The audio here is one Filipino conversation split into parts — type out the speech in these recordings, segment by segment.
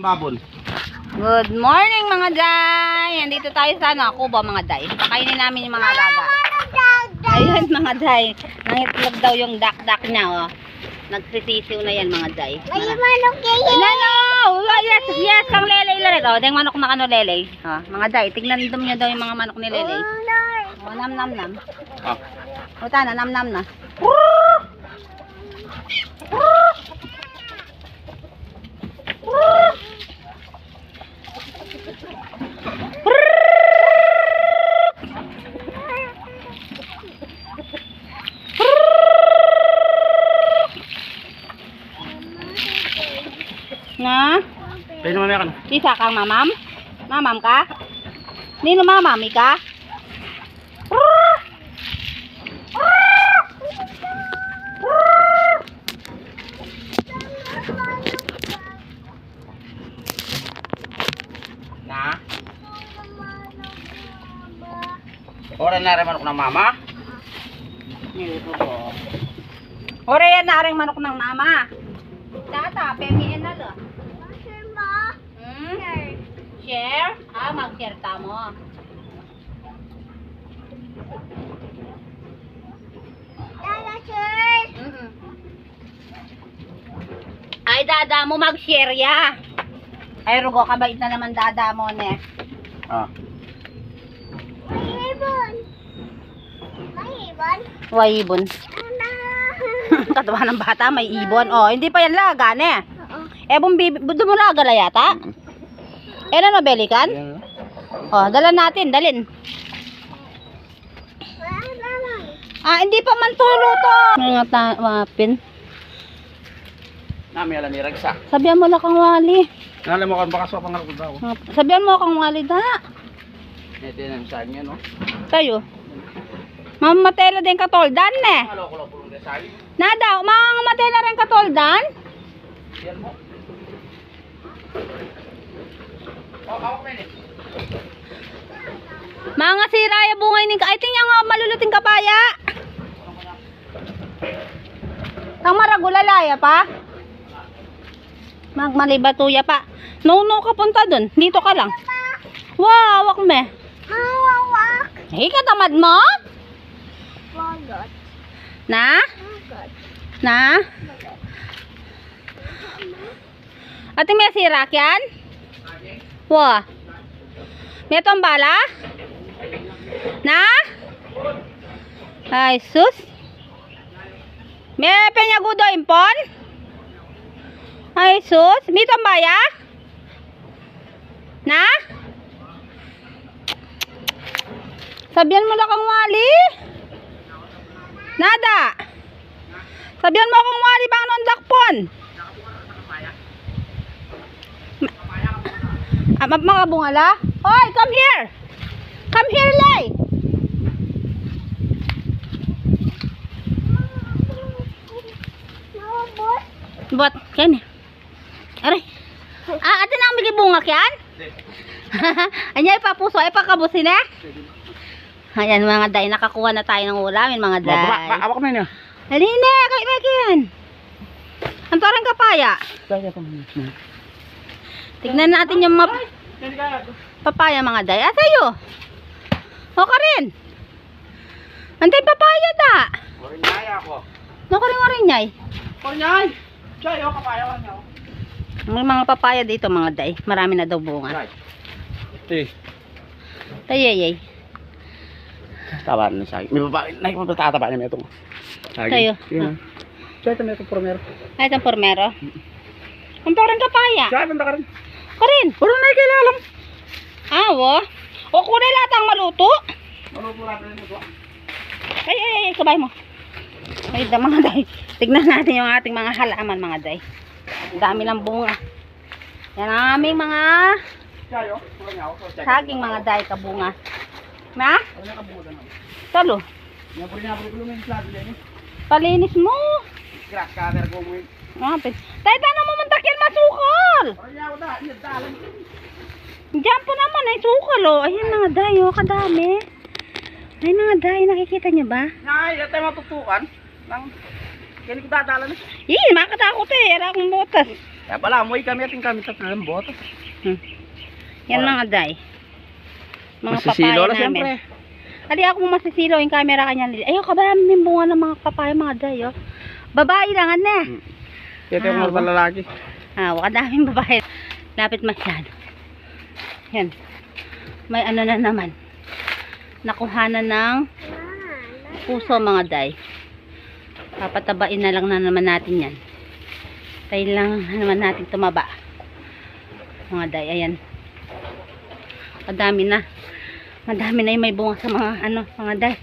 Babon. Good morning mga day! Andito tayo sa kubo mga day. Pakainin namin yung mga alaga. Ayun mga day. Nangitlog daw yung dak-dak niya oh. Nagsisisiw na yan mga day. May manok kayo. Nano! Yes, yes, kang lelay lalit. O, dahil manok na lelay. Mga day, tignan nyo daw yung mga manok ni lelay. O, nam nam nam. O, tana, nam nam na. Na? Pwede mamaya ka na. Isa kang mamam? Mamam ka? Nino mamami ka? Na? Ora na rin manok ng mama? Ora yan na rin manok ng mama. Tata, pemiin na lo. Share? Mag-share ta mo. Ay, dada mo mag-share ya. Ay, rugo, kabait na naman dada mo, ne. May ibon. Katawa ng bata, may ibon. Oh, hindi pa yan laga, ne. Doon mo laga la yata? Ano, belikan? Oh, dalan natin, dalin. Hindi pa man tulo to. Mga pin. Nami alam ni Ragsa. Sabihan mo lang kang wali. Alam mo kan baka sa pangarap ko daw. Sabihan mo kang wali da. Ito yung sa inyo, no? Tayo. Mamatela din katoldan, ne. Malo-kulo po ng design. Nada, mamatela rin katoldan. Yan mo. Ako na Mga siraya bungay ni ka. Ay, tingnan nga maluluting kapaya. Ang maragulalaya pa. Magmalibatuya pa. No, ka punta dun. Dito ka lang. Wow, wak me. Hey, katamad mo? Na? Na? Ate, may sirak yan? Wah. May itong bala? Na? Ay, sus. May penyagudo impon? Ay, sus. May itong baya? Na? Sabihan mo lang kang wali. Nada. Sabihan mo kang wali bang nondakpon. Mga bungala? Hoy, come here! Come here, Lay! Buat, yan. Aray. Ate nang bigay bungak yan? Anya ipapuso, ipakabusin eh? Ayan mga day, nakakuha na tayo ng ulamin mga day. Awak mo niya. Halina, kaibigan. Ang torang kapaya. Tignan natin yung papaya mga day. Sa'yo. O ka rin. Antay papaya da. Orinyay ako. Naku rin orinyay. Orinyay. Chay, o kapaya ko niya. May mga papaya dito mga day. Marami na daw bunga. Tayayay. Taba na siya. May babae. Nagpatataba niya itong. Tayo. Chay, ito may itong pormero. Ay, itong pormero. Ang torang kapaya. Chay, banda ka rin. Ka rin. Puro na ikilalam. Wo. O kunay latang maluto. Maluto natin ito. Ay, sabay mo. Ay, mga day. Tignan natin yung ating mga halaman, mga day. Ang dami ng bunga. Yan ang aming mga saging, mga day, kabunga. Na? Talo. Palinis mo. Tay, tanong mo mantakyan masukal. Diyan po naman ay sukal, oh. Ayan mga day, oh, kadami. Ay mga day, nakikita niyo ba? Ay, ito yung matutukan. Kaya ko dadalan. Makakatakot eh. Era akong butas. Kaya pala, amoy kami at yung kami tatlo ng boto. Yan mga day. Mga Masisilo papaya na namin. siyempre. Hali ako masisilo yung camera kanya. Ayaw ka ba namin bunga ng mga papaya mga day, oh. Babae lang, ano. Ito yung mga lalaki. Waka daming babae. Lapit masyado. Yan. May ano na naman. Nakuhanan ng puso mga day. Papatabain na lang na naman natin yan. Tayo lang naman natin tumaba. Mga day, ayan. Madami na. Madami na yung may bunga sa mga ano, mga day.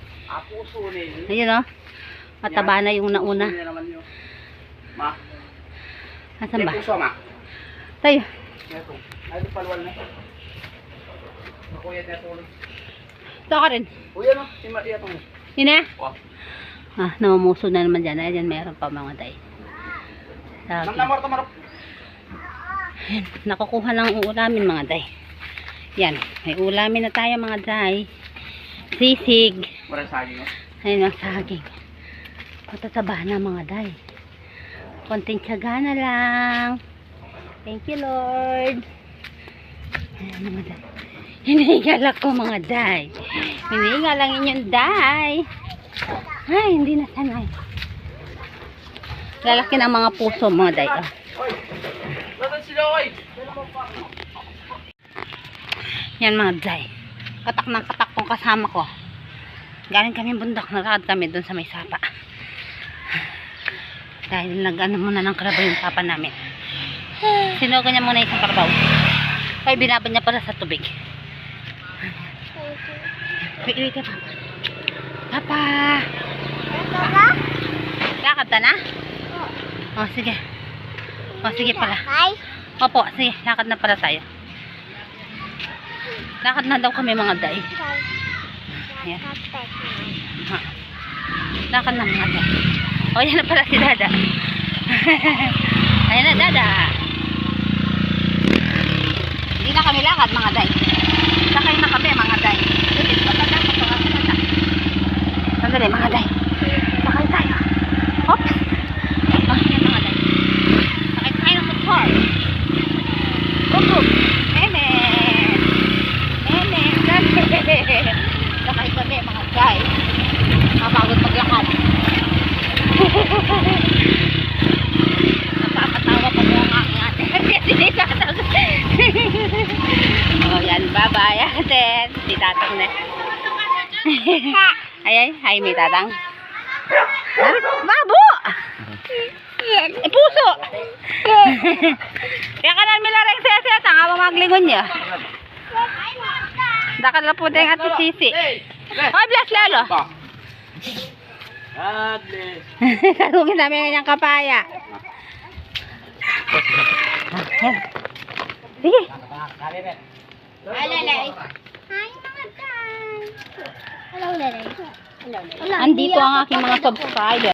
Puso na yun. Ayun, oh. Mataba na yung nauna. Ma. Asan ba? Puso, ma. Tayo. Ito. Ay, ito palwal na. Kuya, ito. Ito ka rin. Kuya, no? Ito mo. Yun eh. Wow. Namumuso na naman dyan. Ayan, meron pa mga day. Nang namor, tamarap. Ayan, nakukuha ng uulamin mga day. Yan, may ulamin na tayo mga day. Sisig. Walang saging, no? Ayun ang saging. Patataba na mga day. Konting tiyaga na lang. Thank you, Lord. Ayan mga day. Hinihingal ako mga day. Hinihingal lang inyong day. Ay, hindi na sanay. Lalaki ng mga puso mga day. Oh. Oy! Nasaan sila, oy? Yan mga day. Katak ng katak kong kasama ko. Galing kami bundok. Narakad kami dun sa may sapa. Dahil nag-ano muna ng karabaw yung papa namin. Sinugo niya muna isang karabaw. Kaya binabad niya para sa tubig. Wait ka papa. Papa! Lakad ka na? Oh, sige. Oh, sige pala. Opo, sige. Lakad na pala tayo. Lakad na daw kami mga day. Ayan. Lakad na mga day. O, yan na pala si Dada. Ayan na, Dada. Hindi na kami lakad mga day. Sakay na kami mga day. Sandali mga day. Sakay tayo. Hop. Oh, yan mga day. Sakay tayo ng motor. Gugug. Meme. Sakay kami mga guys. Mapagod maglakad. Napapatawa pa mo ang aking ate. Oh yan, bye bye ate. Si tatang na. Ay, hi may tatang. Ha? Babo! Puso! Kaya ka na milareng sese. Tanga mo maglingon niya. Dakal na po din ate Sisi. Oh, bless lalo. God bless. Sarungin namin ngayong kapaya. Sige. Andito ang aking mga subscriber.